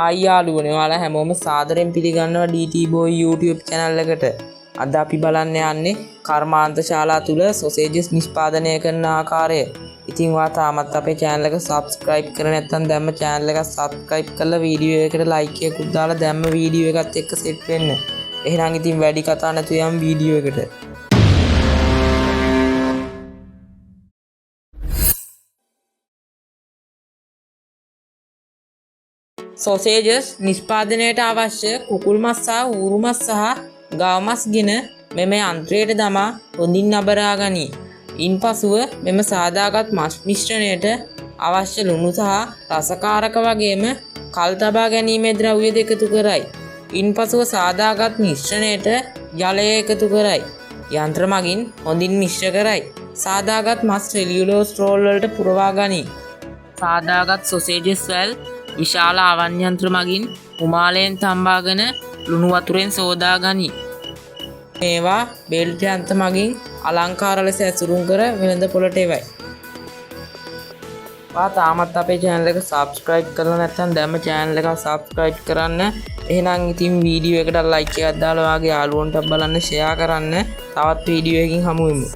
ආයියාලුවනේ ඔයාලා හැමෝම සාදරයෙන් පිළිගන්නවා DT Boy YouTube channel එකට. අද අපි බලන්න යන්නේ කර්මාන්ත ශාලා තුල සොසේජස් නිෂ්පාදනය කරන ආකාරය. ඉතින් ඔයා තාමත් අපේ channel එක subscribe කරලා නැත්නම් දැම්ම channel එක subscribe කරලා වීඩියෝ එකට like එකකුත් දාලා දැම්ම වීඩියෝ එකත් එක්ක set වෙන්න. එහෙනම් ඉතින් වැඩි කතා නැතුව යමු වීඩියෝ එකට. සොසේජස් නිෂ්පාදනයට අවශ්‍ය කුකුල් මස් සහ ඌරු මස් සහ ගව මස් ගෙන මෙම යන්ත්‍රයට දමා හොඳින් නබරා ගනී. ඉන්පසුව මෙම සාදාගත් මස් මිශ්‍රණයට අවශ්‍ය ලුණු සහ රසකාරක වගේම කල් තබා ගැනීමේ ද්‍රව්‍ය දෙක එකතු කරයි. ඉන්පසුව සාදාගත් මිශ්‍රණයට ජලය එකතු කරයි. යන්ත්‍ර මගින් හොඳින් මිශ්‍ර කරයි. සාදාගත් මස් සෙලියුලෝස් රෝල් වලට පුරවා ගනී. සාදාගත් සොසේජස් වල විශාල ආවන් යන්ත්‍ර මගින් උමාලයෙන් තම්බාගෙන ලුණු වතුරෙන් සෝදා ගනී. මේවා බෙල්ට් යන්ත්‍ර මගින් අලංකාර ලෙස ඇසුරුම් කර වෙළඳ පොළට එවයි. ඔයා තාමත් අපේ channel එක subscribe කරලා නැත්නම් දැම්ම channel එක subscribe කරන්න. එහෙනම් ඉතින් වීඩියෝ එකට like එකක් දාලා ඔයාගේ යාළුවන්ට බලන්න share කරන්න. තවත් වීඩියෝ එකකින් හමු වෙමු.